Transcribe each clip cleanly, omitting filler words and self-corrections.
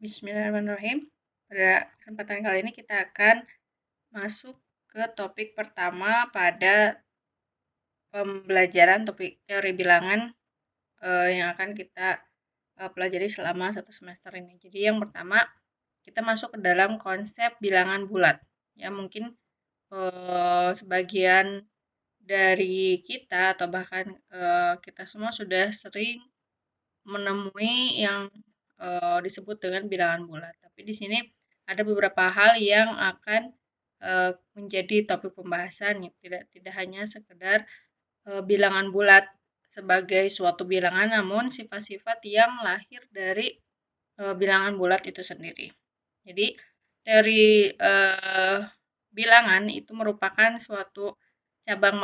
Bismillahirrahmanirrahim. Pada kesempatan kali ini kita akan masuk ke topik pertama pada pembelajaran topik teori bilangan yang akan kita pelajari selama 1 semester ini. Jadi yang pertama kita masuk ke dalam konsep bilangan bulat. Ya mungkin sebagian dari kita atau bahkan kita semua sudah sering menemui yang disebut dengan bilangan bulat. Tapi di sini ada beberapa hal yang akan menjadi topik pembahasan, tidak hanya sekedar bilangan bulat sebagai suatu bilangan, namun sifat-sifat yang lahir dari bilangan bulat itu sendiri. Jadi teori bilangan itu merupakan suatu cabang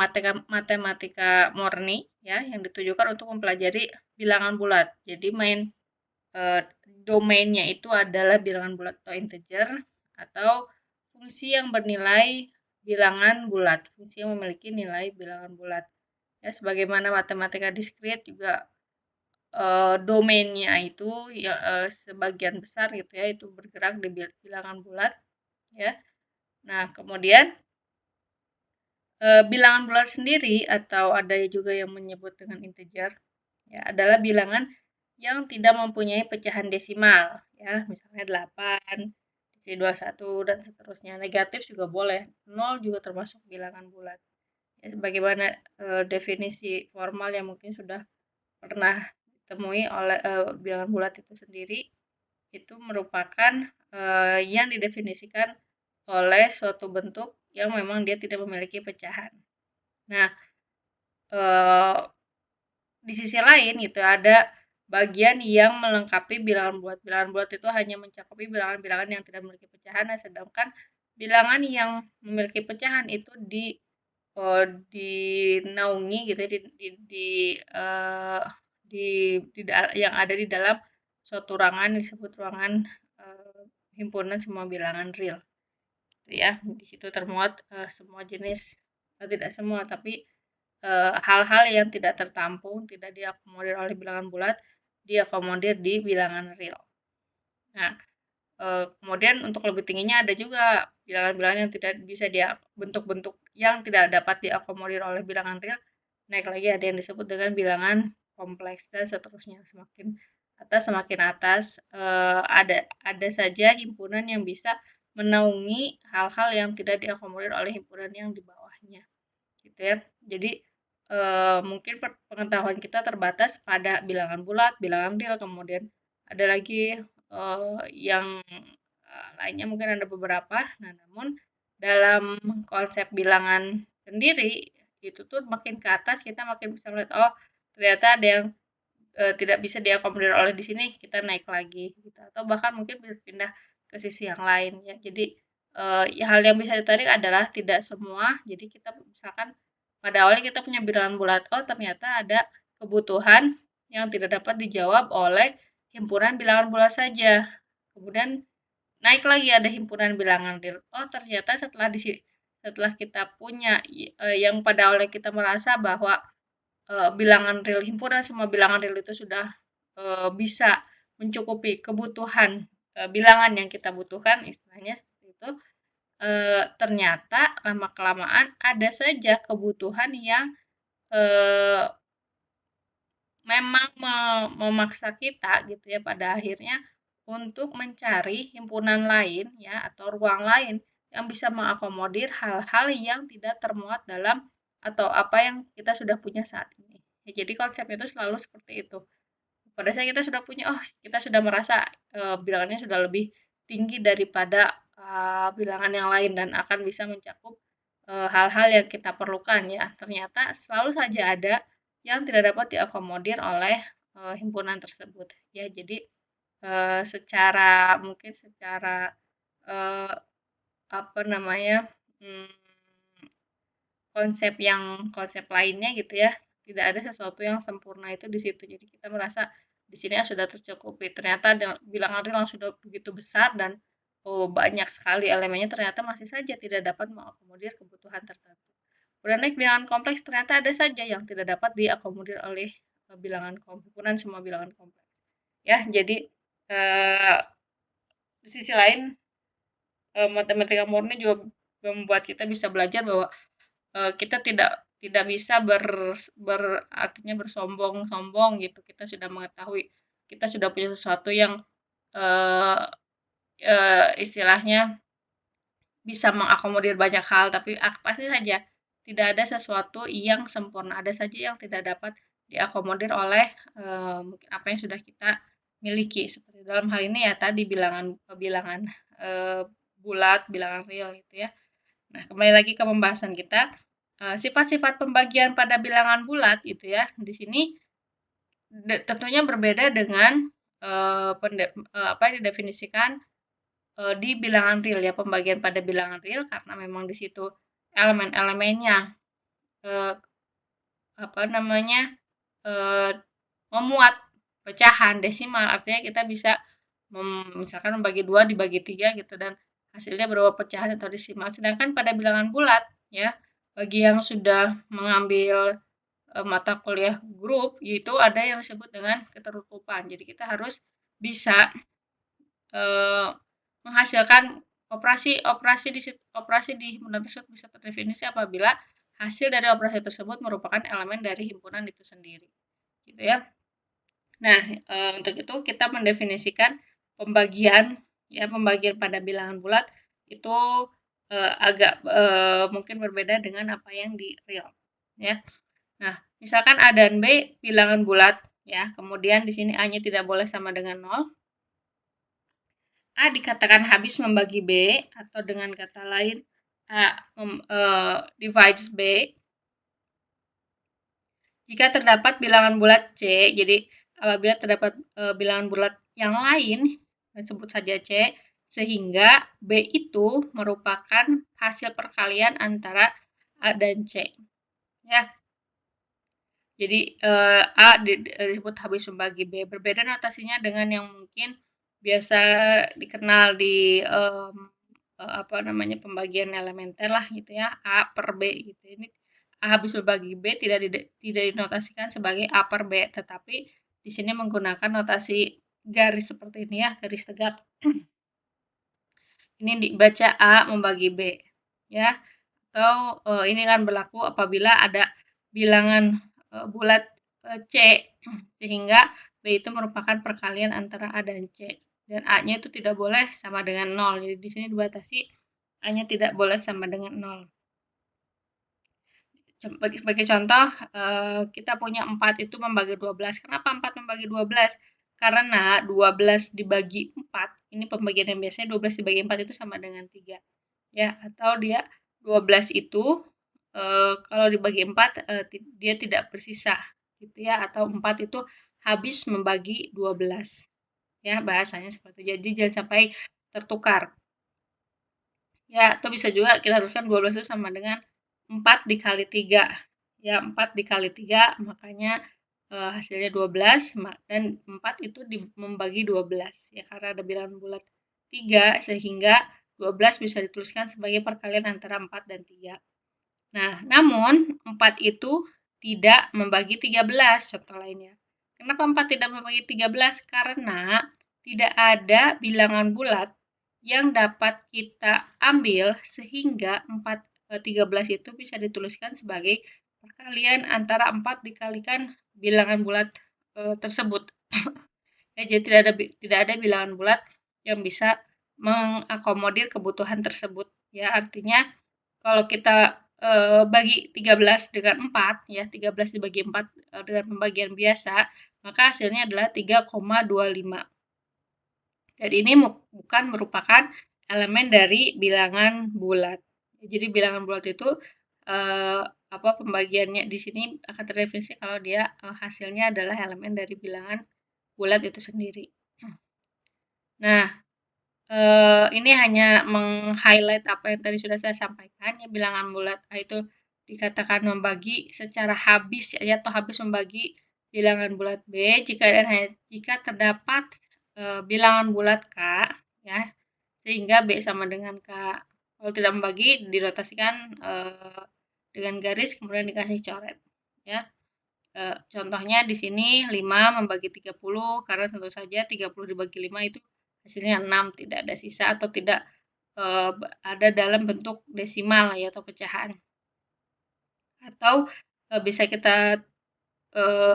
matematika murni ya yang ditujukan untuk mempelajari bilangan bulat. Jadi domainnya itu adalah bilangan bulat atau integer atau fungsi yang bernilai bilangan bulat, fungsi yang memiliki nilai bilangan bulat. Ya, sebagaimana matematika diskrit juga domainnya itu ya sebagian besar gitu ya itu bergerak di bilangan bulat ya. Nah, kemudian bilangan bulat sendiri atau ada juga yang menyebut dengan integer ya adalah bilangan yang tidak mempunyai pecahan desimal ya, misalnya 8, 21 dan seterusnya. Negatif juga boleh, 0 juga termasuk bilangan bulat. Ya, sebagaimana definisi formal yang mungkin sudah pernah ditemui oleh bilangan bulat itu sendiri, itu merupakan yang didefinisikan oleh suatu bentuk yang memang dia tidak memiliki pecahan. Nah, di sisi lain gitu ada bagian yang melengkapi bilangan bulat. Bilangan bulat itu hanya mencakupi bilangan-bilangan yang tidak memiliki pecahan, sedangkan bilangan yang memiliki pecahan itu dinaungi gitu ya, yang ada di dalam suatu ruangan disebut ruangan himpunan semua bilangan real. Gitu ya. Di situ termuat semua jenis, tidak semua tapi hal-hal yang tidak tertampung, tidak diakomodir oleh bilangan bulat, diakomodir di bilangan real. Nah, kemudian untuk lebih tingginya ada juga bilangan-bilangan yang tidak bisa bentuk-bentuk yang tidak dapat diakomodir oleh bilangan real. Naik lagi ada yang disebut dengan bilangan kompleks dan seterusnya. Semakin atas ada saja himpunan yang bisa menaungi hal-hal yang tidak diakomodir oleh himpunan yang di bawahnya. Gitu ya. Jadi mungkin pengetahuan kita terbatas pada bilangan bulat, bilangan real, kemudian ada lagi yang lainnya mungkin ada beberapa. Nah, namun dalam konsep bilangan sendiri itu tuh makin ke atas kita makin bisa melihat oh ternyata ada yang tidak bisa diakomodir oleh di sini kita naik lagi gitu atau bahkan mungkin pindah ke sisi yang lain ya. Jadi hal yang bisa ditarik adalah tidak semua. Jadi kita misalkan pada awalnya kita punya bilangan bulat, oh ternyata ada kebutuhan yang tidak dapat dijawab oleh himpunan bilangan bulat saja. Kemudian naik lagi ada himpunan bilangan real. Oh ternyata setelah kita punya yang pada awalnya kita merasa bahwa bilangan real himpunan semua bilangan real itu sudah bisa mencukupi kebutuhan bilangan yang kita butuhkan istilahnya seperti itu. Ternyata lama-kelamaan ada saja kebutuhan yang memang memaksa kita gitu ya pada akhirnya untuk mencari himpunan lain ya atau ruang lain yang bisa mengakomodir hal-hal yang tidak termuat dalam atau apa yang kita sudah punya saat ini. Ya, jadi konsepnya itu selalu seperti itu. Pada saat kita sudah punya, oh kita sudah merasa bilangannya sudah lebih tinggi daripada bilangan yang lain dan akan bisa mencakup hal-hal yang kita perlukan ya. Ternyata selalu saja ada yang tidak dapat diakomodir oleh himpunan tersebut. Ya, jadi mungkin secara eh, apa namanya hmm, konsep lainnya gitu ya tidak ada sesuatu yang sempurna itu di situ jadi kita merasa di sini sudah tercukupi ternyata bilangan real sudah begitu besar dan banyak sekali elemennya ternyata masih saja tidak dapat mengakomodir kebutuhan tertentu. Udah naik bilangan kompleks ternyata ada saja yang tidak dapat diakomodir oleh bilangan kompleks semua bilangan kompleks ya jadi di sisi lain matematika murni juga membuat kita bisa belajar bahwa kita tidak bisa artinya bersombong-sombong gitu. Kita sudah mengetahui, kita sudah punya sesuatu yang eh, istilahnya bisa mengakomodir banyak hal, tapi pasti saja tidak ada sesuatu yang sempurna, ada saja yang tidak dapat diakomodir oleh mungkin apa yang sudah kita miliki. Seperti dalam hal ini ya tadi bilangan eh, bulat, bilangan real gitu ya. Nah, kembali lagi ke pembahasan kita. Sifat-sifat pembagian pada bilangan bulat gitu ya. Di sini tentunya berbeda dengan apa yang didefinisikan di bilangan real ya, pembagian pada bilangan real karena memang di situ elemen-elemennya eh, apa namanya eh, memuat pecahan desimal, artinya kita bisa misalkan membagi dua dibagi tiga gitu dan hasilnya berupa pecahan atau desimal. Sedangkan pada bilangan bulat ya, bagi yang sudah mengambil mata kuliah grup itu ada yang disebut dengan ketertutupan. Jadi kita harus bisa eh, menghasilkan operasi di himpunan tersebut bisa terdefinisi apabila hasil dari operasi tersebut merupakan elemen dari himpunan itu sendiri. Gitu ya. Nah, untuk itu kita mendefinisikan pembagian ya, pembagian pada bilangan bulat itu agak mungkin berbeda dengan apa yang di real ya. Nah, misalkan A dan B bilangan bulat ya, kemudian di sini A-nya tidak boleh sama dengan 0. A dikatakan habis membagi B atau dengan kata lain A divides B jika terdapat bilangan bulat C. Jadi apabila terdapat bilangan bulat yang lain, sebut saja C, sehingga B itu merupakan hasil perkalian antara A dan C. Ya. Jadi A disebut habis membagi B. Berbeda notasinya dengan yang mungkin biasa dikenal di apa namanya pembagian elementer lah gitu ya, A per B gitu. Ini A habis membagi B tidak dinotasikan sebagai A per B, tetapi di sini menggunakan notasi garis seperti ini ya, garis tegak. Ini dibaca A membagi B ya. Atau ini kan berlaku apabila ada bilangan bulat C sehingga B itu merupakan perkalian antara A dan C dan A-nya itu tidak boleh sama dengan 0. Jadi di sini dibatasi A-nya tidak boleh sama dengan 0. Sebagai contoh, kita punya 4 itu membagi 12. Kenapa 4 membagi 12? Karena 12 dibagi 4, ini pembagian yang biasanya 12 dibagi 4 itu sama dengan 3. Ya, atau dia 12 itu kalau dibagi 4 dia tidak bersisa gitu ya, atau 4 itu habis membagi 12. Ya, bahasanya seperti itu. Jadi jangan sampai tertukar. Ya, atau bisa juga kita tuliskan 12 itu sama dengan 4 dikali 3. Ya, 4 dikali 3 makanya hasilnya 12 dan 4 itu membagi 12 ya karena ada bilangan bulat 3 sehingga 12 bisa dituliskan sebagai perkalian antara 4 dan 3. Nah, namun 4 itu tidak membagi 13 contoh lainnya. Kenapa 4 tidak membagi 13? Karena tidak ada bilangan bulat yang dapat kita ambil sehingga 13 itu bisa dituliskan sebagai perkalian antara 4 dikalikan bilangan bulat tersebut. Ya, jadi tidak ada bilangan bulat yang bisa mengakomodir kebutuhan tersebut. Ya, artinya kalau kita bagi 13 dengan 4 ya, 13 dibagi 4 dengan pembagian biasa, maka hasilnya adalah 3,25. Dan ini bukan merupakan elemen dari bilangan bulat. Jadi bilangan bulat itu apa pembagiannya di sini akan terdefinisi kalau dia hasilnya adalah elemen dari bilangan bulat itu sendiri. Nah, ini hanya meng-highlight apa yang tadi sudah saya sampaikan ya, bilangan bulat A itu dikatakan membagi secara habis ya atau habis membagi bilangan bulat B jika terdapat bilangan bulat K ya sehingga B sama dengan K. Kalau tidak membagi dirotasikan dengan garis kemudian dikasih coret ya. Contohnya di sini 5 membagi 30 karena tentu saja 30 dibagi 5 itu hasilnya 6, tidak ada sisa atau tidak ada dalam bentuk desimal ya atau pecahan. Atau bisa kita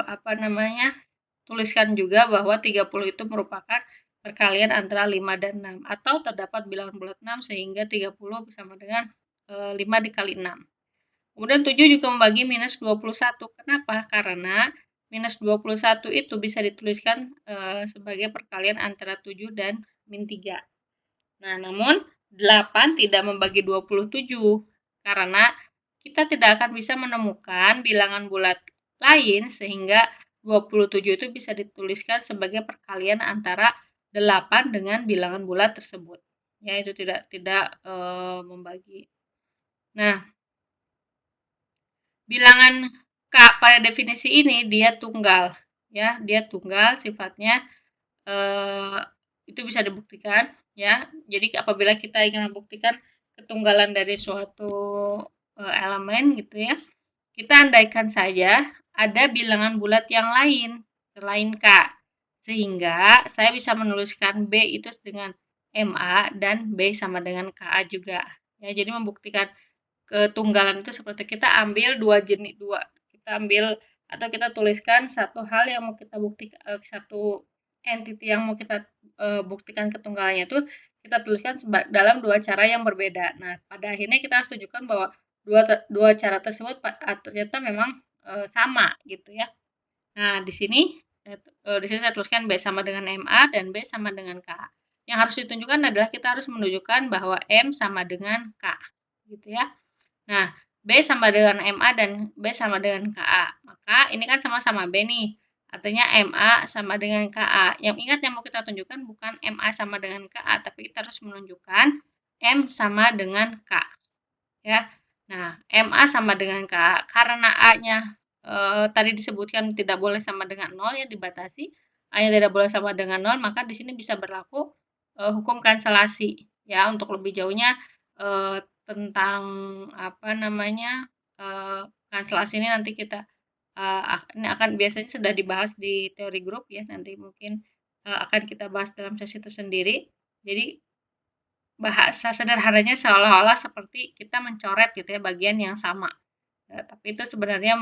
apa namanya, tuliskan juga bahwa 30 itu merupakan perkalian antara 5 dan 6 atau terdapat bilangan bulat 6 sehingga 30 bersama dengan 5 dikali 6. Kemudian 7 juga membagi minus 21. Kenapa? Karena minus 21 itu bisa dituliskan sebagai perkalian antara 7 dan min 3. Nah, namun 8 tidak membagi 27 karena kita tidak akan bisa menemukan bilangan bulat lain sehingga 27 itu bisa dituliskan sebagai perkalian antara 8 dengan bilangan bulat tersebut. Ya, itu tidak membagi. Nah, bilangan K pada definisi ini dia tunggal. Ya, dia tunggal sifatnya eh, itu bisa dibuktikan ya. Jadi apabila kita ingin membuktikan ketunggalan dari suatu elemen gitu ya, kita andaikan saja ada bilangan bulat yang lain selain K. Sehingga saya bisa menuliskan B itu dengan MA dan B sama dengan KA juga. Ya, jadi membuktikan ketunggalan itu seperti kita ambil kita ambil atau kita tuliskan satu hal yang mau kita buktikan, satu entity yang mau kita buktikan ketunggalannya itu kita tuliskan dalam dua cara yang berbeda. Nah, pada akhirnya kita harus tunjukkan bahwa dua cara tersebut ternyata memang sama gitu ya. Nah, di sini saya tuliskan B sama dengan MA dan B sama dengan K. Yang harus ditunjukkan adalah kita harus menunjukkan bahwa M sama dengan K gitu ya. Nah, B sama dengan MA dan B sama dengan KA. Maka ini kan sama-sama B nih. Artinya MA sama dengan KA. Yang ingat yang mau kita tunjukkan bukan MA sama dengan KA, tapi kita harus menunjukkan M sama dengan K. Ya. Nah, MA sama dengan KA. Karena A-nya tadi disebutkan tidak boleh sama dengan 0 ya, dibatasi. A-nya tidak boleh sama dengan 0, maka di sini bisa berlaku hukum kanselasi. Ya, untuk lebih jauhnya tentang apa namanya kanselasi ini nanti kita ini akan biasanya sudah dibahas di teori grup ya, nanti mungkin akan kita bahas dalam sesi tersendiri. Jadi bahasa sederhananya seolah-olah seperti kita mencoret gitu ya bagian yang sama. Tapi itu sebenarnya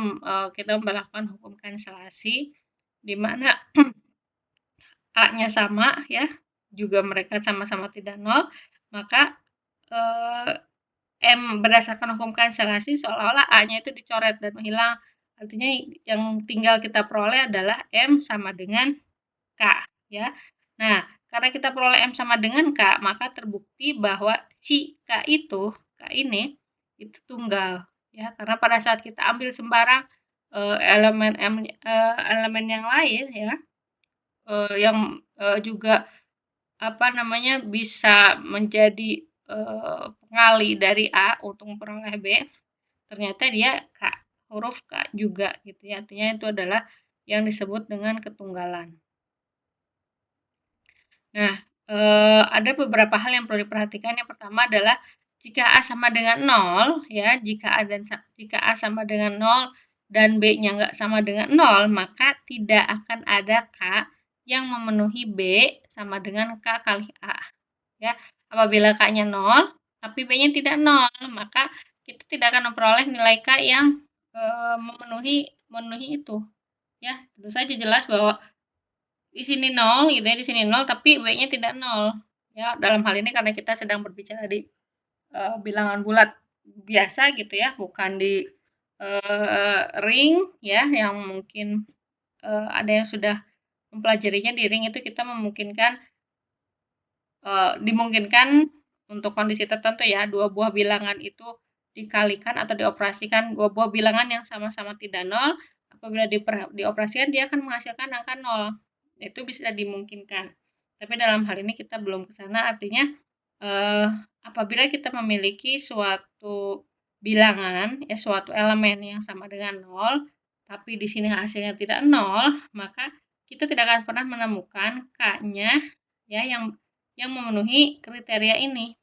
kita melakukan hukum kanselasi di mana A-nya sama ya, juga mereka sama-sama tidak nol, maka M berdasarkan hukum kanselasi seolah-olah A-nya itu dicoret dan menghilang. Artinya yang tinggal kita peroleh adalah M sama dengan K ya. Nah, karena kita peroleh M sama dengan K, maka terbukti bahwa si K ini itu tunggal ya, karena pada saat kita ambil sembarang elemen yang lain ya, yang juga apa namanya bisa menjadi pengali dari A untuk memperoleh B, ternyata dia huruf K juga gitu ya. Artinya itu adalah yang disebut dengan ketunggalan. Nah, ada beberapa hal yang perlu diperhatikan. Yang pertama adalah jika A sama dengan 0 ya, jika A sama dengan 0 dan B-nya nggak sama dengan 0, maka tidak akan ada K yang memenuhi B sama dengan K kali A. Ya, apabila K-nya 0, tapi B-nya tidak 0, maka kita tidak akan memperoleh nilai K yang memenuhi itu. Ya, tentu saja jelas bahwa di sini 0 gitu ya, di sini 0 tapi B-nya tidak 0. Ya, dalam hal ini karena kita sedang berbicara di bilangan bulat biasa gitu ya, bukan di ring ya yang mungkin ada yang sudah mempelajarinya. Di ring itu kita dimungkinkan untuk kondisi tertentu ya, dua buah bilangan itu dikalikan atau dioperasikan dua buah bilangan yang sama-sama tidak nol, apabila dioperasikan dia akan menghasilkan angka 0. Itu bisa dimungkinkan. Tapi dalam hal ini kita belum ke sana, artinya apabila kita memiliki suatu bilangan ya suatu elemen yang sama dengan 0, tapi di sini hasilnya tidak 0, maka kita tidak akan pernah menemukan K-nya ya yang memenuhi kriteria ini.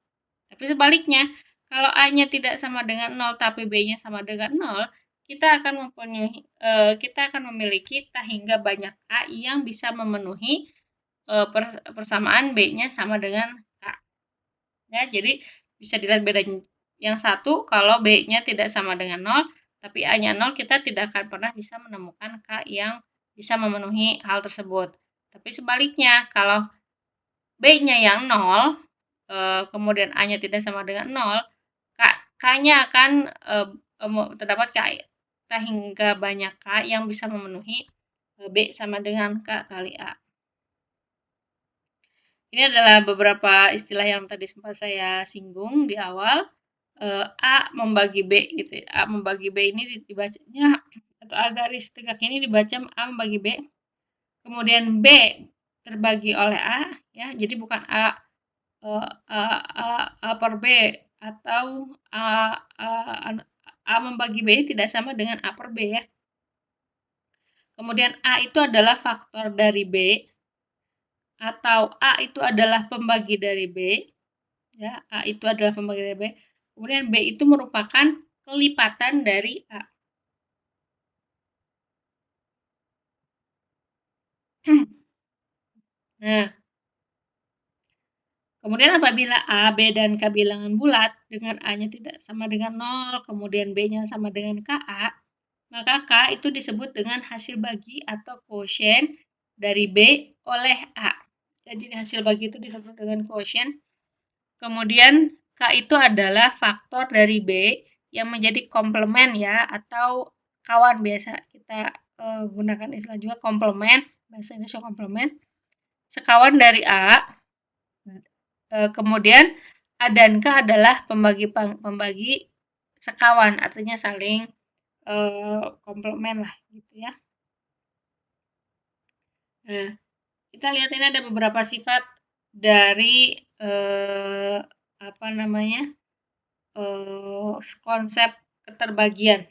Tapi sebaliknya, kalau A-nya tidak sama dengan 0 tapi B-nya sama dengan 0, kita akan memiliki tak hingga banyak A yang bisa memenuhi persamaan B-nya sama dengan K. Ya, jadi bisa dilihat bedanya. Yang satu, kalau B-nya tidak sama dengan 0, tapi A-nya 0, kita tidak akan pernah bisa menemukan K yang bisa memenuhi hal tersebut. Tapi sebaliknya, kalau B-nya yang 0, kemudian A-nya tidak sama dengan 0, K-nya akan terdapat K hingga banyak K yang bisa memenuhi B sama dengan K kali A. Ini adalah beberapa istilah yang tadi sempat saya singgung di awal. A membagi B gitu ya. A membagi B ini dibacanya atau A garis tegak ini dibaca A membagi B. Kemudian B terbagi oleh A ya. Jadi bukan A per B atau A membagi B tidak sama dengan A per B ya. Kemudian A itu adalah faktor dari B atau A itu adalah pembagi dari B. Ya, A itu adalah pembagi dari B. Kemudian B itu merupakan kelipatan dari A. Nah, kemudian apabila A, B, dan K bilangan bulat dengan A-nya tidak sama dengan 0, kemudian B-nya sama dengan KA, maka K itu disebut dengan hasil bagi atau quotient dari B oleh A. Jadi hasil bagi itu disebut dengan quotient. Kemudian K itu adalah faktor dari B yang menjadi komplement ya, atau kawan biasa kita gunakan istilah juga komplement, bahasa Indonesia komplement. Sekawan dari A. Kemudian A dan K adalah pembagi sekawan, artinya saling komplement lah gitu ya. Nah, kita lihat ini ada beberapa sifat dari apa namanya konsep keterbagian.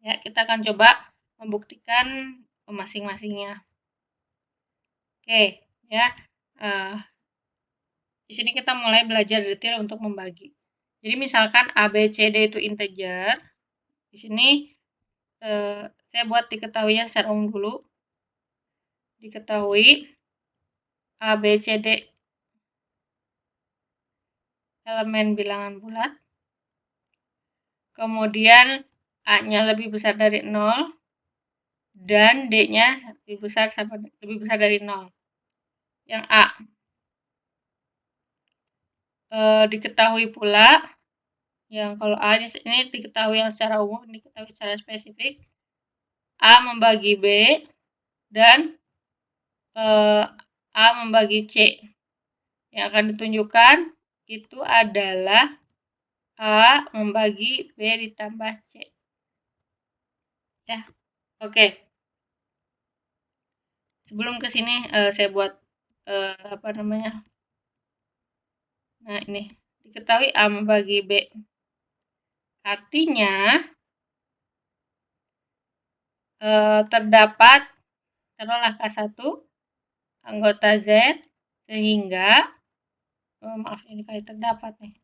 Ya, kita akan coba membuktikan masing-masingnya. Oke, ya. Di sini kita mulai belajar detail untuk membagi. Jadi misalkan A, B, C, D itu integer. Di sini saya buat diketahuinya secara umum dulu. Diketahui A, B, C, D elemen bilangan bulat. Kemudian A-nya lebih besar dari 0 dan D-nya lebih besar dari 0. Yang A diketahui pula yang kalau A ini diketahui yang secara umum, ini diketahui secara spesifik. A membagi B dan A membagi C. Yang akan ditunjukkan itu adalah A membagi B ditambah C. Ya, oke. Sebelum ke sini saya buat apa namanya? Nah, ini diketahui A membagi B. Artinya terdapat taruhlah K1 anggota Z sehingga maaf ini kali terdapat nih.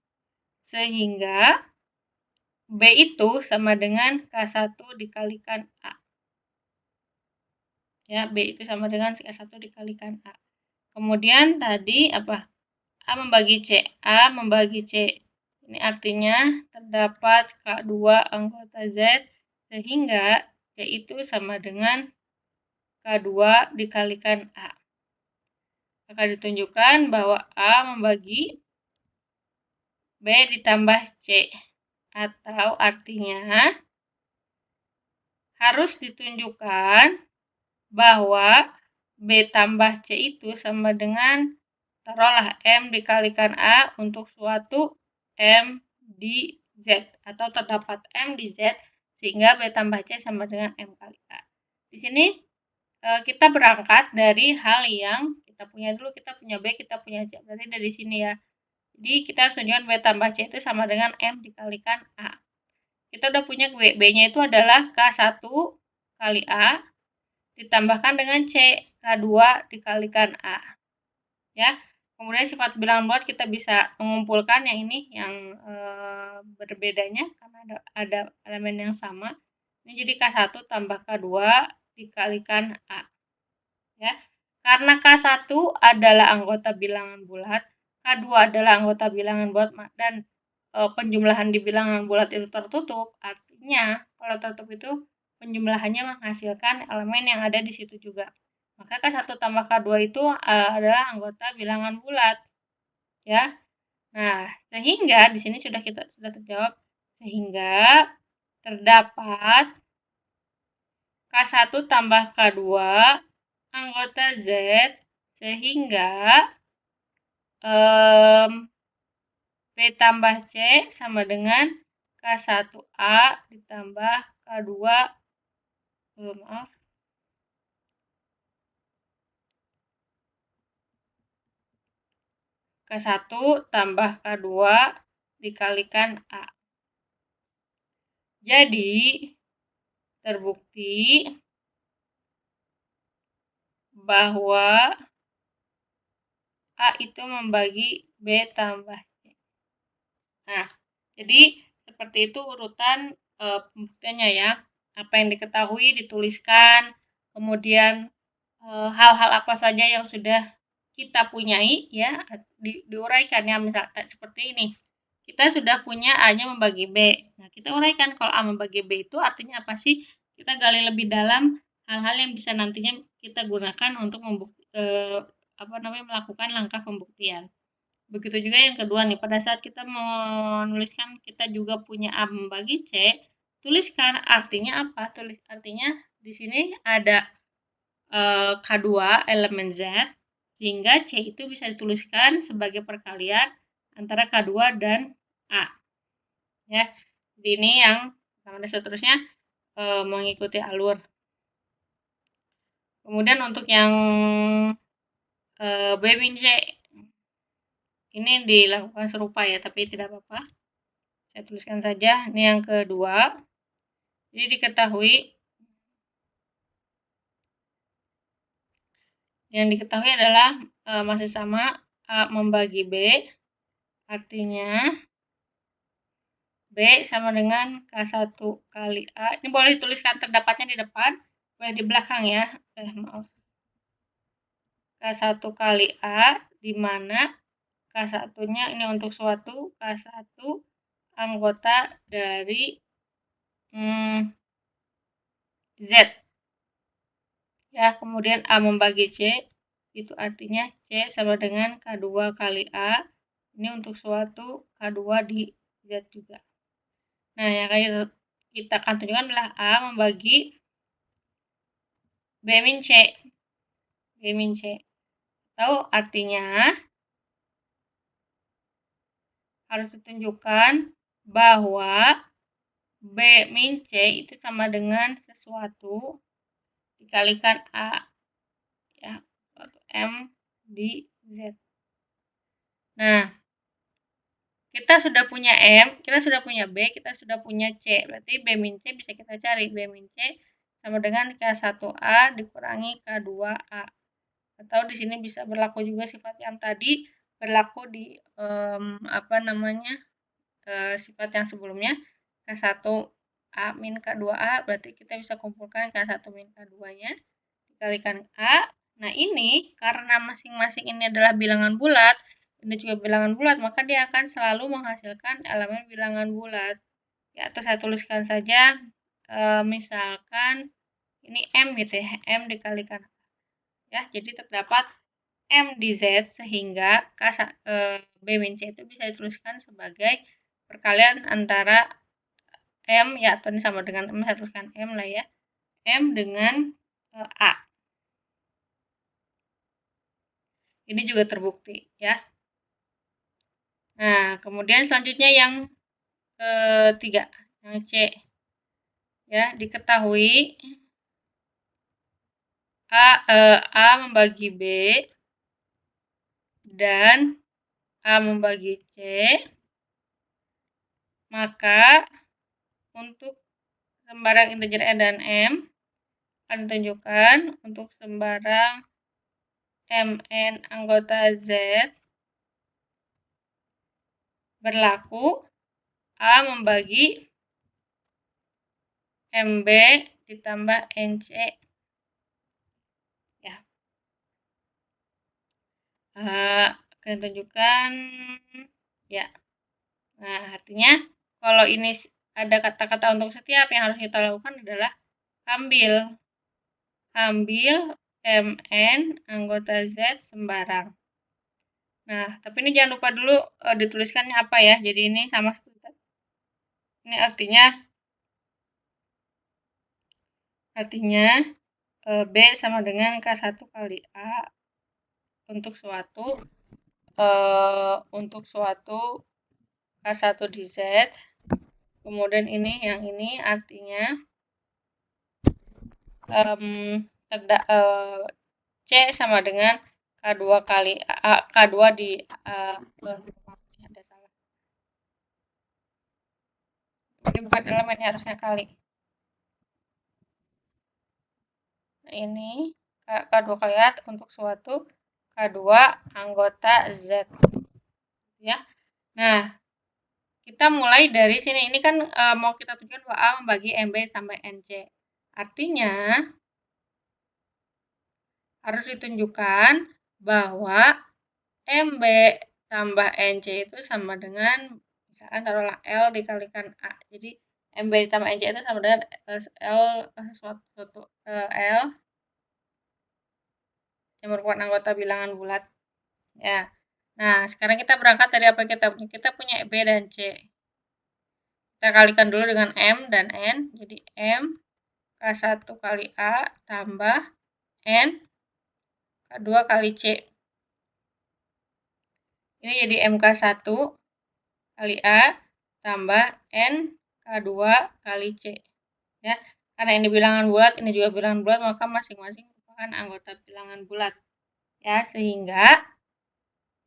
Sehingga B itu sama dengan K1 dikalikan A. Ya, B itu sama dengan K1 dikalikan A. Kemudian tadi apa? A membagi C. A membagi C. Ini artinya terdapat K2 anggota Z sehingga C itu sama dengan K2 dikalikan A. Akan ditunjukkan bahwa A membagi B ditambah C. Atau artinya harus ditunjukkan bahwa B tambah C itu sama dengan taruhlah M dikalikan A untuk suatu M di Z atau terdapat M di Z sehingga B tambah C sama dengan M kali A. Di sini kita berangkat dari hal yang kita punya dulu, kita punya B, kita punya C. Berarti dari sini ya. Jadi kita harus tunjukkan B tambah C itu sama dengan M dikalikan A. Kita udah punya B-nya itu adalah K1 kali A ditambahkan dengan C, K2 dikalikan A. Ya. Kemudian sifat bilangan bulat kita bisa mengumpulkan yang ini yang berbedanya karena ada elemen yang sama. Ini jadi K1 tambah K2 dikalikan A. Ya. Karena K1 adalah anggota bilangan bulat, K2 adalah anggota bilangan bulat, dan penjumlahan di bilangan bulat itu tertutup, artinya kalau tertutup itu penjumlahannya menghasilkan elemen yang ada di situ juga. Maka K1 tambah K2 itu adalah anggota bilangan bulat. Ya. Nah, sehingga di sini sudah terjawab, sehingga terdapat K1 tambah K2 anggota Z, sehingga B tambah C sama dengan K1A ditambah K2, maaf, K1 tambah K2 dikalikan A. Jadi, terbukti bahwa A itu membagi B tambah C. Nah, jadi seperti itu urutan pembuktiannya ya. Apa yang diketahui dituliskan, kemudian hal-hal apa saja yang sudah kita punyai ya diuraikan ya, misalnya seperti ini. Kita sudah punya A-nya membagi B. Nah, kita uraikan kalau A membagi B itu artinya apa sih? Kita gali lebih dalam hal-hal yang bisa nantinya kita gunakan untuk melakukan langkah pembuktian. Begitu juga yang kedua nih, pada saat kita menuliskan kita juga punya A membagi C, tuliskan artinya apa? Artinya di sini ada K2 elemen Z, sehingga C itu bisa dituliskan sebagai perkalian antara K2 dan A. Ya, jadi ini yang seterusnya mengikuti alur. Kemudian untuk yang B min C ini dilakukan serupa ya, tapi tidak apa-apa. Saya tuliskan saja. Ini yang kedua. Jadi diketahui adalah masih sama A membagi B, artinya B sama dengan K1 kali A. Ini boleh dituliskan terdapatnya di depan, boleh di belakang ya. Maaf. K1 kali A, di mana K1-nya ini untuk suatu, K1 anggota dari Z. Ya, kemudian A membagi C, itu artinya C sama dengan K2 kali A. Ini untuk suatu, K2 di Z juga. Nah, yang kita akan tunjukkan adalah A membagi B min C. B min C. Tahu artinya harus ditunjukkan bahwa B min C itu sama dengan sesuatu dikalikan A. Ya, M di Z. Nah, kita sudah punya M, kita sudah punya B, kita sudah punya C. Berarti B min C bisa kita cari. B min C sama dengan K1A dikurangi K2A. Atau di sini bisa berlaku juga sifat yang tadi berlaku di sifat yang sebelumnya, K1A min K2A, berarti kita bisa kumpulkan K1 min K2-nya dikalikan A. Nah, ini karena masing-masing ini adalah bilangan bulat, ini juga bilangan bulat, maka dia akan selalu menghasilkan elemen bilangan bulat. Ya, atau saya tuliskan saja, misalkan ini M gitu ya, M dikalikan A. Ya, jadi terdapat M di Z, sehingga B min C itu bisa dituliskan sebagai perkalian antara M ya, atau ini sama dengan M, saya tuliskan M lah ya, M dengan A. Ini juga terbukti ya. Nah, kemudian selanjutnya yang ketiga, yang C. Ya, diketahui A membagi B dan A membagi C, maka untuk sembarang integer N dan M akan ditunjukkan untuk sembarang Mn anggota Z berlaku A membagi MB ditambah NC. Ya. Akan tunjukkan ya. Nah, artinya kalau ini ada kata-kata untuk setiap, yang harus kita lakukan adalah ambil MN anggota Z sembarang. Nah, tapi ini jangan lupa dulu dituliskannya apa ya. Jadi ini sama seperti tadi. Ini artinya B sama dengan K1 kali A untuk suatu K1 di Z. Kemudian yang ini artinya C sama dengan K2 kali K2 di ada salah. Ini bukan elemen, harusnya kali. Nah, ini K2 kali A untuk suatu K2 anggota Z. Ya. Nah, kita mulai dari sini. Ini kan mau kita tunjukkan bahwa A membagi MB tambah NC. Artinya, harus ditunjukkan bahwa MB tambah NC itu sama dengan, misalkan taruhlah L dikalikan A. Jadi, MB tambah NC itu sama dengan L yang merupakan anggota bilangan bulat. Ya. Nah, sekarang kita berangkat dari apa yang kita punya. Kita punya B dan C. Kita kalikan dulu dengan M dan N. Jadi, M K1 kali A tambah N K2 kali C. Ini jadi MK1 kali A tambah N K2 kali C. Ya, karena ini bilangan bulat, ini juga bilangan bulat, maka masing-masing merupakan anggota bilangan bulat. Ya, sehingga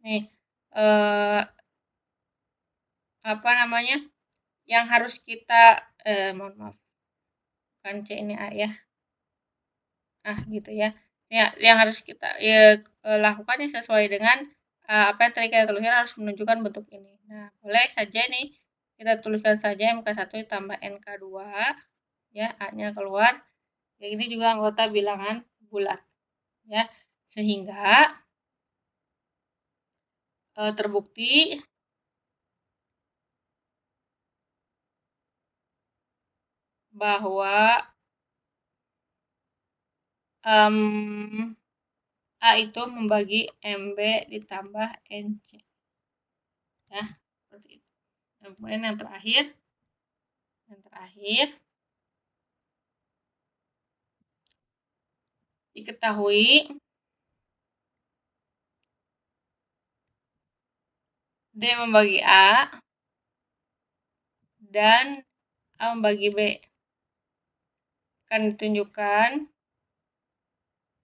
nih apa namanya? Yang harus kita mohon maaf. Bukan C ini A ya. Gitu ya. Ya, yang harus kita lakukan ini sesuai dengan apa yang tadi kita tuliskan, harus menunjukkan bentuk ini. Nah, boleh saja nih kita tuliskan saja MK1 tambah NK2 ya, A-nya keluar. Ya, ini juga anggota bilangan bulat. Ya, sehingga terbukti bahwa A itu membagi MB ditambah NC. Ya, seperti itu. Dan kemudian yang terakhir diketahui D membagi A dan A membagi B. Akan ditunjukkan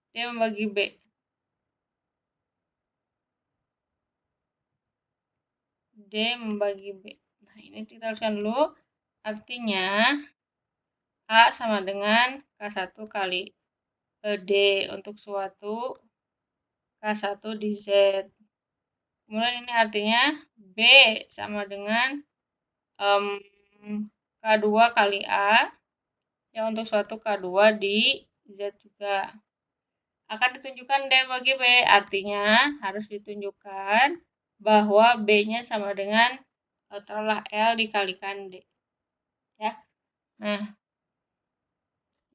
D membagi B. D membagi B. Nah, ini kita tuliskan dulu. Artinya A sama dengan K1 kali D untuk suatu K1 di Z. Kemudian ini artinya B sama dengan K2 kali A yang untuk suatu K2 di Z juga. Akan ditunjukkan D bagi B, artinya harus ditunjukkan bahwa B-nya sama dengan taruhlah L dikalikan D. Ya. Nah,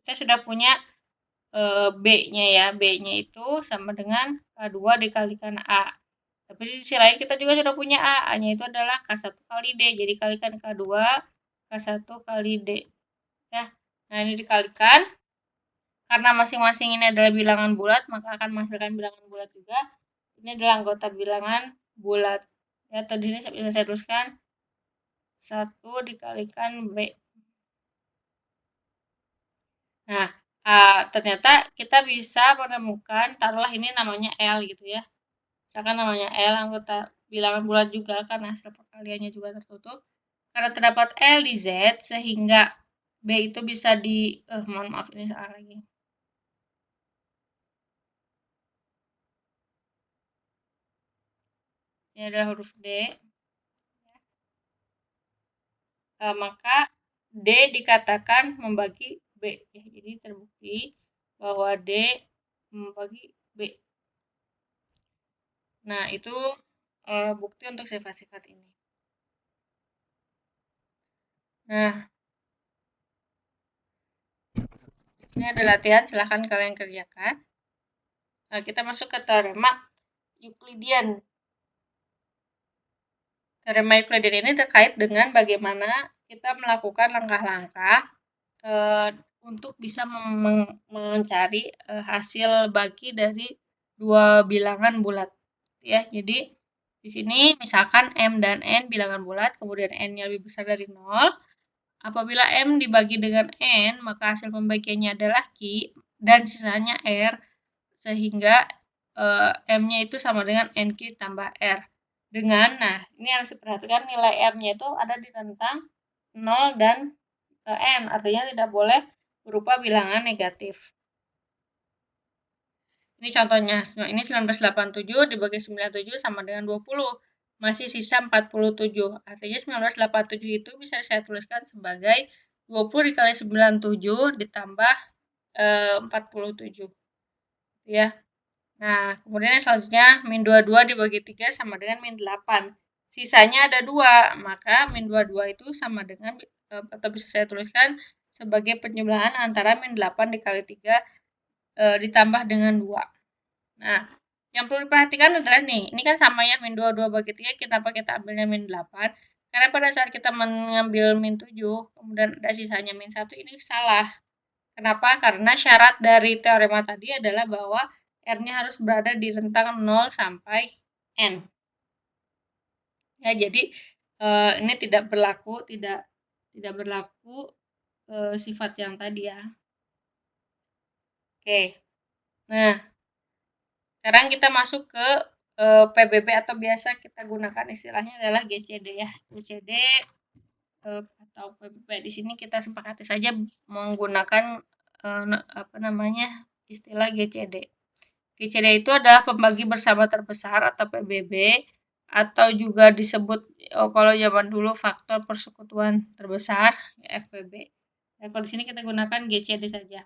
kita sudah punya B-nya ya. B-nya itu sama dengan K2 dikalikan A. Tapi di sisi lain kita juga sudah punya A. A-nya itu adalah K1 kali D. Jadi kalikan K2, K1 kali D. Ya. Nah, ini dikalikan. Karena masing-masing ini adalah bilangan bulat, maka akan menghasilkan bilangan bulat juga. Ini adalah anggota bilangan bulat. Ya, tadi ini bisa saya tuliskan 1 dikalikan B. Nah, ternyata kita bisa menemukan, taruhlah ini namanya L gitu ya. Misalkan namanya L, anggota bilangan bulat juga karena hasil perkaliannya juga tertutup. Karena terdapat L di Z, sehingga B itu bisa mohon maaf ini salah lagi. Ini adalah huruf D. Maka D dikatakan membagi B. Ya, jadi terbukti bahwa D membagi B. Nah, itu bukti untuk sifat-sifat ini. Nah, ini ada latihan, silahkan kalian kerjakan. Nah, kita masuk ke teorema Euclidean. Teorema Euclidean ini terkait dengan bagaimana kita melakukan langkah-langkah untuk bisa mencari hasil bagi dari dua bilangan bulat. Ya, jadi di sini misalkan M dan N bilangan bulat, kemudian N-nya lebih besar dari 0. Apabila M dibagi dengan N, maka hasil pembagiannya adalah Q dan sisanya R, sehingga M-nya itu sama dengan NQ tambah R. Nah, ini harus diperhatikan nilai R-nya itu ada di rentang 0 dan N, artinya tidak boleh berupa bilangan negatif. Ini contohnya, ini 1987 dibagi 97 sama dengan 20. Masih sisa 47. Artinya 1987 itu bisa saya tuliskan sebagai 20 dikali 97 ditambah 47. Ya. Nah, kemudian yang selanjutnya, min 22 dibagi 3 sama dengan min 8. Sisanya ada 2, maka min 22 itu sama dengan, atau bisa saya tuliskan sebagai penjumlahan antara min 8 dikali 3 ditambah dengan 2. Nah, yang perlu diperhatikan adalah nih, ini kan sama ya, min 22 bagi 3, kenapa kita ambilnya min 8? Karena pada saat kita mengambil min 7, kemudian ada sisanya min 1, ini salah. Kenapa? Karena syarat dari teorema tadi adalah bahwa R-nya harus berada di rentang 0 sampai N. Ya, jadi ini tidak berlaku sifat yang tadi ya. Oke. Nah, sekarang kita masuk ke PBB atau biasa kita gunakan istilahnya adalah GCD ya. GCD atau PBB di sini kita sepakati saja menggunakan istilah GCD. GCD itu adalah pembagi bersama terbesar atau PBB, atau juga disebut kalau zaman dulu faktor persekutuan terbesar ya, FPB. Nah, kalau di sini kita gunakan GCD saja.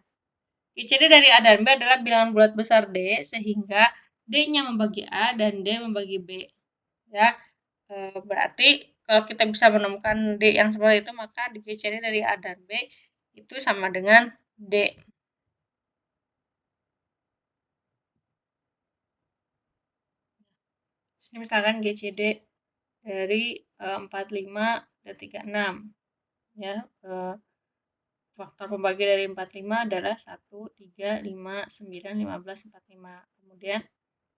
GCD dari A dan B adalah bilangan bulat besar D, sehingga D-nya membagi A dan D membagi B. Ya, berarti kalau kita bisa menemukan D yang seperti itu, maka di GCD dari A dan B itu sama dengan D. Ini misalkan GCD dari 45 dan 36. Ya, faktor pembagi dari 45 adalah 1, 3, 5, 9, 15, 45. Kemudian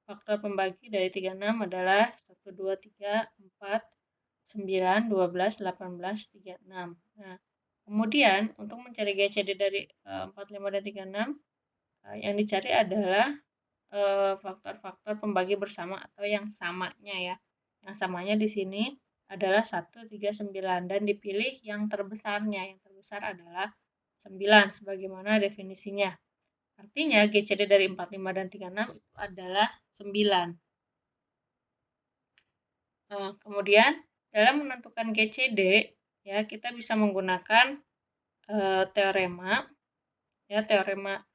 faktor pembagi dari 36 adalah 1, 2, 3, 4, 9, 12, 18, 36. Nah, kemudian untuk mencari GCD dari 45 dan 36, yang dicari adalah faktor-faktor pembagi bersama atau yang samanya ya. Yang samanya di sini adalah 1, 3, 9 dan dipilih yang terbesarnya. Yang terbesar adalah 9 sebagaimana definisinya. Artinya GCD dari 45 dan 36 itu adalah 9. Kemudian dalam menentukan GCD ya kita bisa menggunakan teorema. Ya, teorema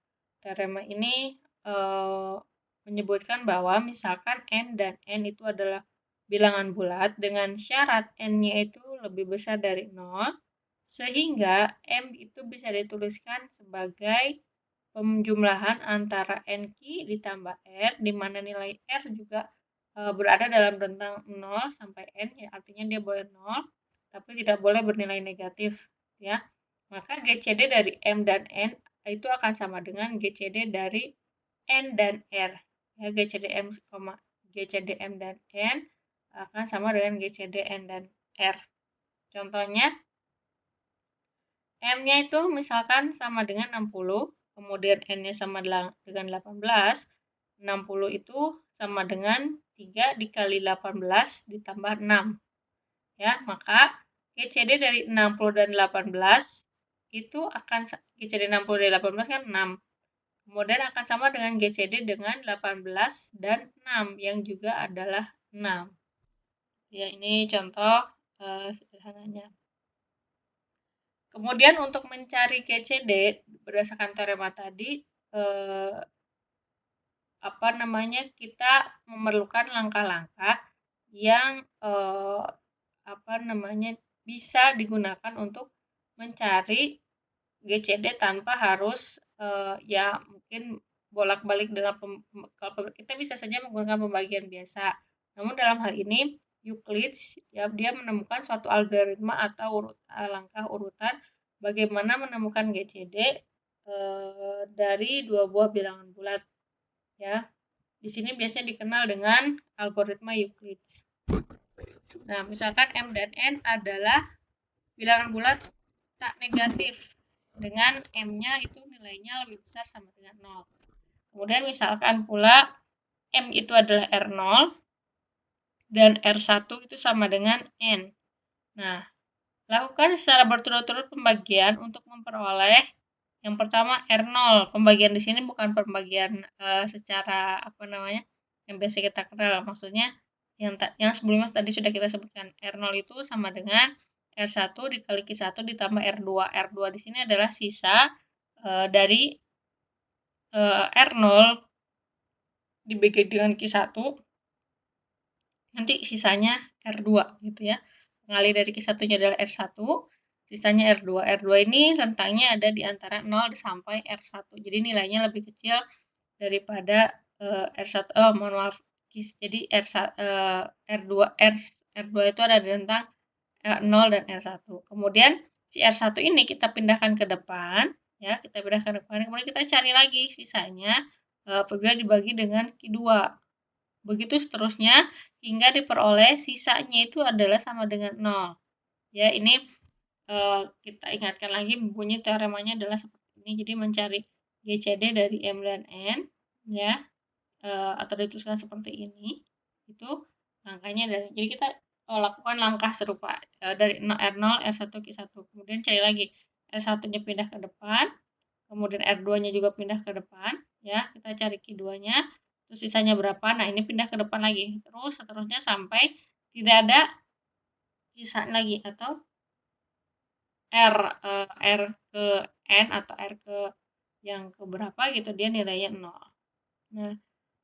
ini menyebutkan bahwa misalkan M dan N itu adalah bilangan bulat dengan syarat N-nya itu lebih besar dari 0, sehingga M itu bisa dituliskan sebagai penjumlahan antara NQ ditambah R, di mana nilai R juga berada dalam rentang 0 sampai N, ya artinya dia boleh 0, tapi tidak boleh bernilai negatif. Ya, maka GCD dari M dan N itu akan sama dengan GCD dari N dan R. Ya, GCD M dan N akan sama dengan GCD N dan R. Contohnya, M-nya itu misalkan sama dengan 60, kemudian N-nya sama dengan 18, 60 itu sama dengan 3 dikali 18 ditambah 6. Ya, maka GCD dari 60 dan 18 itu akan GCD 60 dari 18 kan 6. Kemudian akan sama dengan GCD dengan 18 dan 6 yang juga adalah 6. Ya, ini contoh sederhananya. Kemudian untuk mencari GCD berdasarkan teorema tadi kita memerlukan langkah-langkah yang bisa digunakan untuk mencari GCD tanpa harus ya mungkin bolak-balik dengan kalau kita bisa saja menggunakan pembagian biasa. Namun dalam hal ini Euclides ya dia menemukan suatu algoritma atau langkah urutan bagaimana menemukan GCD dari dua buah bilangan bulat ya. Di sini biasanya dikenal dengan algoritma Euclides. Nah, misalkan M dan N adalah bilangan bulat tak negatif dengan M-nya itu nilainya lebih besar sama dengan 0. Kemudian misalkan pula M itu adalah R0 dan R1 itu sama dengan N. Nah, lakukan secara berturut-turut pembagian untuk memperoleh yang pertama R0. Pembagian di sini bukan pembagian secara yang biasa kita kenal. Maksudnya yang sebelumnya tadi sudah kita sebutkan. R0 itu sama dengan R1 dikali Q1 ditambah R2. R2 di sini adalah sisa dari R0 dibagi dengan Q1. Nanti sisanya R2 gitu ya. Pengali dari Q1-nya adalah R1, sisanya R2. R2 ini rentangnya ada di antara 0 sampai R1. Jadi nilainya lebih kecil daripada R1. Mohon maaf. Jadi R2 itu ada di rentang 0 dan R1. Kemudian si R1 ini kita pindahkan ke depan, ya, kemudian kita cari lagi sisanya apabila dibagi dengan Q2. Begitu seterusnya hingga diperoleh sisanya itu adalah sama dengan 0. Ya, ini kita ingatkan lagi bunyi teoremanya adalah seperti ini. Jadi mencari GCD dari M dan N ya atau dituliskan seperti ini. Itu langkahnya jadi kita lakukan langkah serupa dari R0, R1, Q1. Kemudian cari lagi R1-nya pindah ke depan, kemudian R2-nya juga pindah ke depan ya. Kita cari Q2-nya. Terus sisanya berapa? Nah, ini pindah ke depan lagi. Terus seterusnya sampai tidak ada sisa lagi atau R ke N atau R ke yang ke berapa gitu dia nilainya 0. Nah,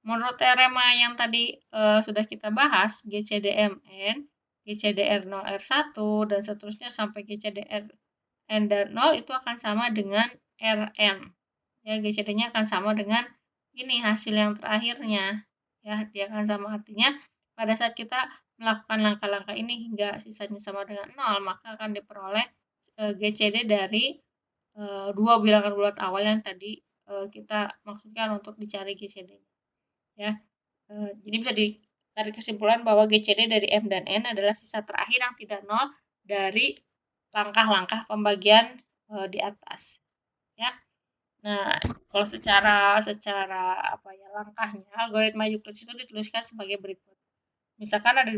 menurut teorema yang tadi sudah kita bahas GCD-MN, GCD-R0, R1 dan seterusnya sampai GCD-N dan 0 itu akan sama dengan Rn. Ya, GCD-nya akan sama dengan ini hasil yang terakhirnya. Ya, dia akan sama artinya pada saat kita melakukan langkah-langkah ini hingga sisanya sama dengan 0, maka akan diperoleh GCD dari dua bilangan bulat awal yang tadi kita maksudkan untuk dicari GCD. Ya, jadi bisa ditarik kesimpulan bahwa GCD dari M dan N adalah sisa terakhir yang tidak 0 dari langkah-langkah pembagian di atas. Ya. Nah, kalau secara langkahnya algoritma Euclides itu dituliskan sebagai berikut. Misalkan ada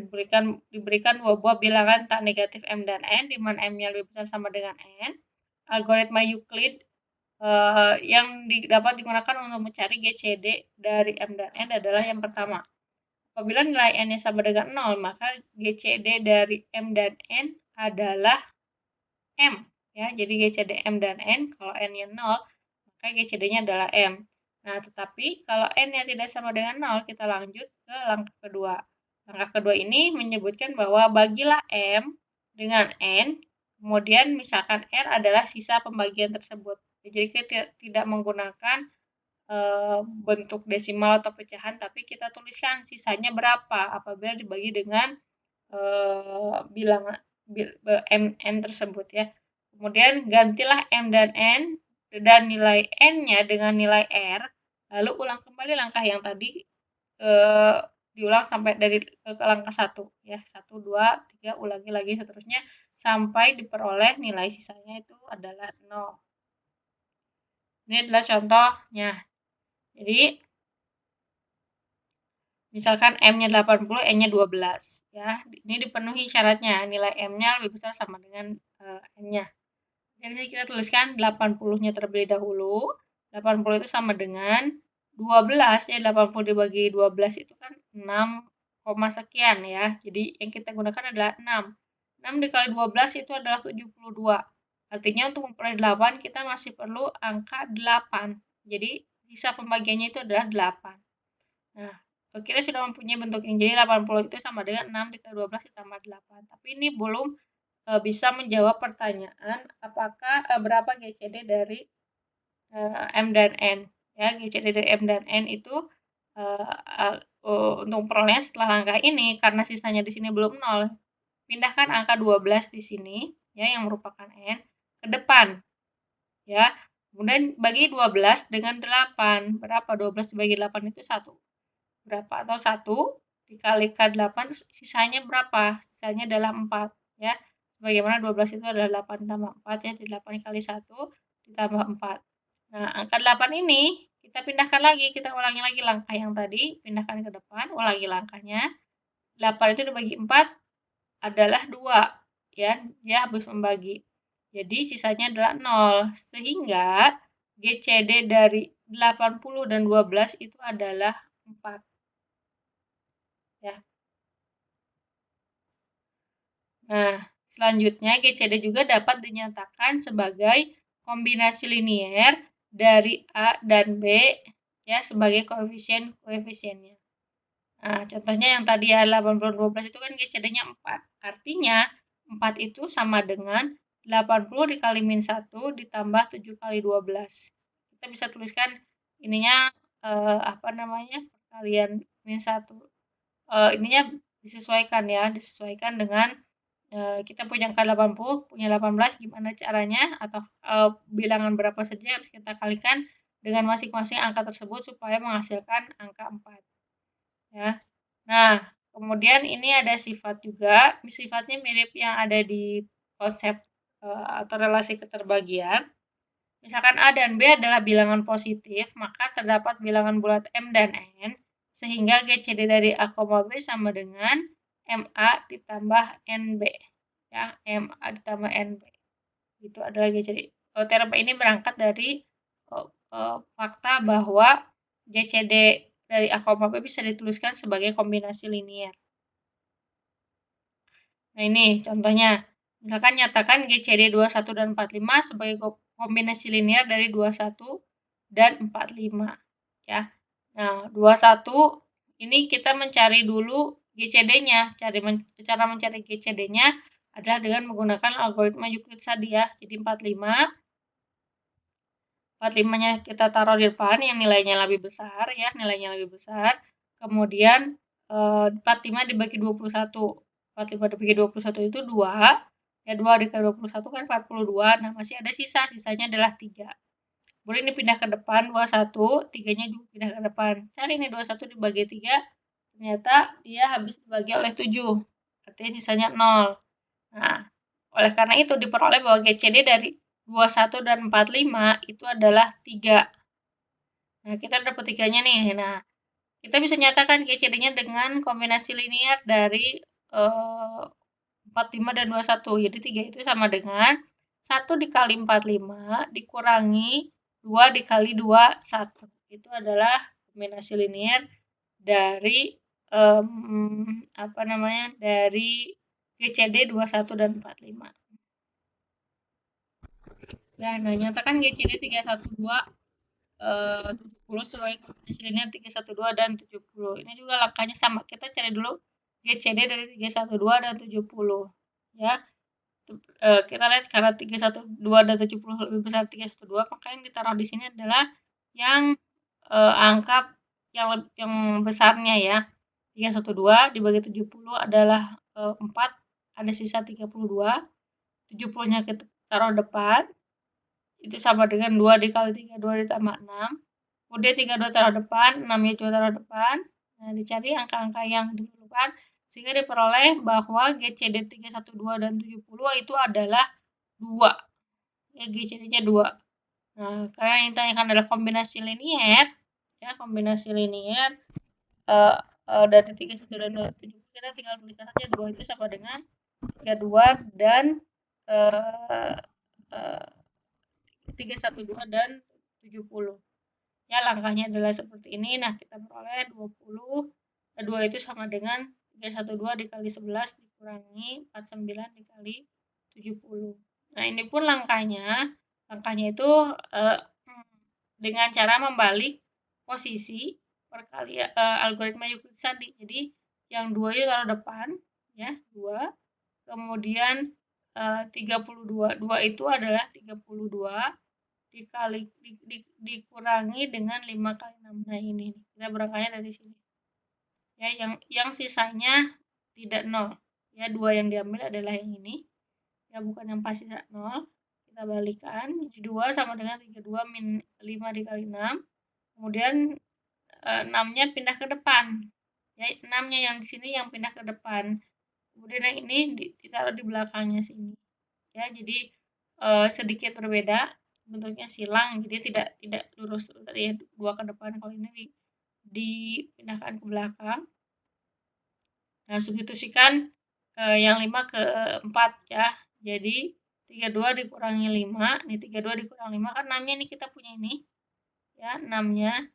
diberikan dua buah bilangan tak negatif M dan N di mana M-nya lebih besar sama dengan N. Algoritma Euclid yang dapat digunakan untuk mencari GCD dari M dan N adalah yang pertama. Apabila nilai N-nya sama dengan 0, maka GCD dari M dan N adalah M. Ya, jadi GCD M dan N, kalau N-nya 0, maka GCD-nya adalah M. Nah, tetapi kalau N-nya tidak sama dengan 0, kita lanjut ke langkah kedua. Langkah kedua ini menyebutkan bahwa bagilah M dengan N, kemudian misalkan R adalah sisa pembagian tersebut. Jadi kita tidak menggunakan bentuk desimal atau pecahan, tapi kita tuliskan sisanya berapa apabila dibagi dengan bilangan N tersebut ya. Kemudian gantilah M dan N dan nilai N-nya dengan nilai R, lalu ulang kembali langkah yang tadi diulang sampai dari ke langkah 1 ya. 1, 2, 3 ulangi lagi seterusnya sampai diperoleh nilai sisanya itu adalah 0. Ini adalah contohnya. Jadi misalkan M-nya 80, N-nya 12 ya. Ini dipenuhi syaratnya, nilai M-nya lebih besar sama dengan N-nya. Jadi kita tuliskan 80-nya terlebih dahulu. 80 itu sama dengan 12 ya, 80 dibagi 12 itu kan 6, sekian ya. Jadi yang kita gunakan adalah 6. 6 dikali 12 itu adalah 72. Artinya untuk memperoleh 8 kita masih perlu angka 8. Jadi sisa pembagiannya itu adalah 8. Nah, kita sudah mempunyai bentuk ini. Jadi 80 itu sama dengan 6 dikali 12 ditambah 8. Tapi ini belum bisa menjawab pertanyaan apakah berapa GCD dari M dan N. Ya, GCD dari M dan N itu untuk perolehan setelah langkah ini, karena sisanya di sini belum 0, pindahkan angka 12 di sini, ya, yang merupakan N, ke depan. Ya, kemudian bagi 12 dengan 8. Berapa 12 dibagi 8 itu 1. Berapa? Atau 1 dikalikan 8, terus sisanya berapa? Sisanya adalah 4. Ya, sebagaimana 12 itu adalah 8 tambah 4, ya, jadi 8 kali 1 ditambah 4. Nah, angka 8 ini kita pindahkan lagi, kita ulangi lagi langkah yang tadi, pindahkan ke depan, ulangi langkahnya. 8 itu dibagi 4 adalah 2, ya, dia habis membagi. Jadi sisanya adalah 0, sehingga GCD dari 80 dan 12 itu adalah 4. Ya. Nah, selanjutnya GCD juga dapat dinyatakan sebagai kombinasi linier dari A dan B, ya, sebagai koefisien-koefisiennya. Nah, contohnya yang tadi ya 80 12 itu kan GCD-nya 4. Artinya 4 itu sama dengan 80 dikali min 1 ditambah 7 kali 12. Kita bisa tuliskan ininya apa namanya? Perkalian min 1. Ininya disesuaikan ya, disesuaikan dengan kita punya angka 80, punya 18, gimana caranya atau bilangan berapa saja harus kita kalikan dengan masing-masing angka tersebut supaya menghasilkan angka 4. Ya. Nah, kemudian ini ada sifat juga, sifatnya mirip yang ada di konsep atau relasi keterbagian. Misalkan A dan B adalah bilangan positif, maka terdapat bilangan bulat M dan N, sehingga GCD dari A, B sama dengan MA ditambah NB. Ya, MA ditambah NB. Itu adalah GCD. Teorem ini berangkat dari fakta bahwa GCD dari A, B bisa dituliskan sebagai kombinasi linier. Nah, ini contohnya. Misalkan nyatakan GCD 21 dan 45 sebagai kombinasi linier dari 21 dan 45. Ya. Nah, 21 ini kita mencari dulu GCD-nya. Cara mencari GCD-nya adalah dengan menggunakan algoritma Euclid tadi ya. Jadi 45-nya kita taruh di depan yang nilainya lebih besar ya, nilainya lebih besar. Kemudian 45 dibagi 21. 45 dibagi 21 itu 2. Ya 2 dikali 21 kan 42. Nah, masih ada sisa. Sisanya adalah 3. Boleh ini pindah ke depan 21, 3-nya juga pindah ke depan. Cari ini 21 dibagi 3. Ternyata dia habis dibagi oleh 7. Artinya sisanya 0. Nah, oleh karena itu diperoleh bahwa GCD dari 21 dan 45 itu adalah 3. Nah, kita dapat 3-nya nih. Nah, kita bisa nyatakan GCD-nya dengan kombinasi linier dari 45 dan 21. Jadi 3 itu sama dengan 1 dikali 45 dikurangi 2 dikali 2, 1. Itu adalah kombinasi linier dari apa namanya? Dari GCD 21 dan 45. Nah, nyatakan GCD 312 70 sesuai kombinasi linier 312 dan 70. Ini juga langkahnya sama. Kita cari dulu GCD dari 312 dan 70. Ya. Kita lihat karena 312 dan 70 lebih besar 312, maka yang ditaruh di sini adalah yang angka yang besarnya ya. 312 dibagi 70 adalah 4, ada sisa 32. 70-nya kita taruh depan. Itu sama dengan 2 dikali 32 ditambah 6. Kemudian 32 taruh depan, 6-nya juga taruh depan. Nah, dicari angka-angka yang diperlukan sehingga diperoleh bahwa GCD 312 dan 70 itu adalah 2. Ya, GCD-nya 2. Nah, karena yang ditanyakan adalah kombinasi linier, ya, kombinasi linier dari 31 dan 70, kita tinggal tuliskan saja 2 itu sama dengan 32 dan 312 dan 70. Ya, langkahnya adalah seperti ini. Nah, kita peroleh 20. 2 itu sama dengan 312 dikali 11 dikurangi 49 dikali 70. Nah, ini pun langkahnya. Langkahnya itu dengan cara membalik posisi algoritma Euclid tadi. Jadi yang 2 itu taruh depan, ya 2. Kemudian 32. 2 itu adalah 32 dikurangi dengan 5 kali 6. Nah ini kita berangkatnya dari sini. Ya, yang sisanya tidak 0. Ya, 2 yang diambil adalah yang ini. Ya, bukan yang pasti 0. Kita balikan. Jadi 2 sama dengan 32 min 5 dikali 6. Kemudian 6-nya pindah ke depan. Ya, 6-nya yang di sini yang pindah ke depan. Kemudian yang ini ditaruh di belakangnya sini. Ya, jadi sedikit berbeda, bentuknya silang, jadi tidak lurus tadi 2 ke depan. Kalau ini dipindahkan ke belakang. Nah, substitusikan yang 5 ke 4 ya. Jadi 32 dikurangi 5, ini 32 dikurangi 5 kan 6-nya ini kita punya ini. Ya, 6-nya.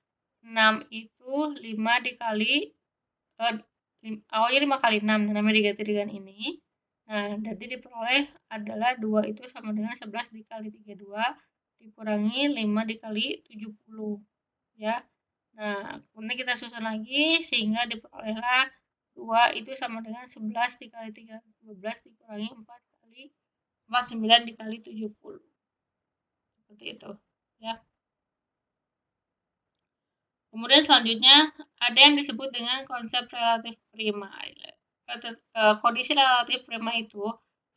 6 itu 5 dikali awalnya 5 kali 6, namanya diganti dengan ini. Nah, jadi diperoleh adalah 2 itu sama dengan 11 dikali 32 dikurangi 5 dikali 70. Ya. Nah, kemudian kita susun lagi sehingga diperolehlah 2 itu sama dengan 11 dikali 3, 12 dikurangi 4 kali 4, 9 dikali 70. Seperti itu. Ya. Kemudian selanjutnya ada yang disebut dengan konsep relatif prima. Kondisi relatif prima itu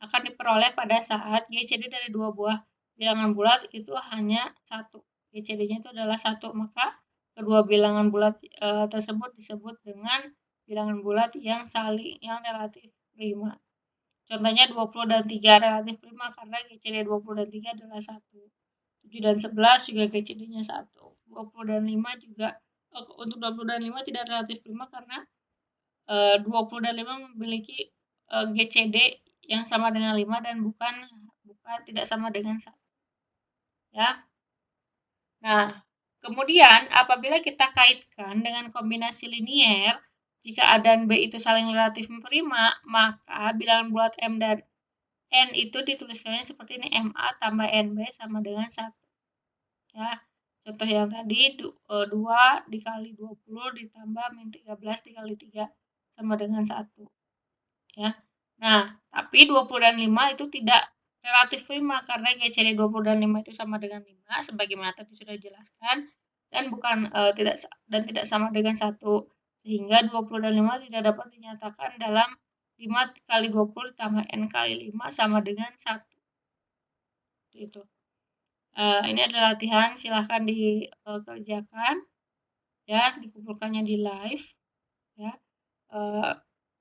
akan diperoleh pada saat GCD dari dua buah bilangan bulat itu hanya 1. GCD-nya itu adalah 1, maka kedua bilangan bulat tersebut disebut dengan bilangan bulat yang relatif prima. Contohnya 20 dan 3 relatif prima karena GCD 20 dan 3 adalah 1. 7 dan 11 juga GCD-nya 1. 20 dan 5 juga untuk 20 dan 5 tidak relatif prima karena 20 dan 5 memiliki GCD yang sama dengan 5 dan bukan tidak sama dengan 1. Ya. Nah, kemudian apabila kita kaitkan dengan kombinasi linier, jika A dan B itu saling relatif prima, maka bilangan bulat M dan N itu dituliskannya seperti ini, MA tambah NB sama dengan 1. Ya. Contoh yang tadi 2 dikali 20 ditambah min 13 dikali 3 sama dengan 1. Ya. Nah, tapi 20 dan 5 itu tidak relatif prima karena GCD 20 dan 5 itu sama dengan 5 sebagaimana tadi sudah dijelaskan dan tidak sama dengan 1. Sehingga 20 dan 5 tidak dapat dinyatakan dalam 5 kali 20 ditambah N kali 5 sama dengan 1. Itu. Ini adalah latihan, silahkan dikerjakan ya, dikumpulkannya di live ya.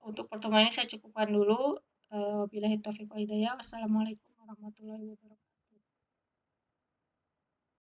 Untuk pertemuan ini saya cukupkan dulu. Wabillahi taufiq wal hidayah. Wassalamualaikum warahmatullahi wabarakatuh.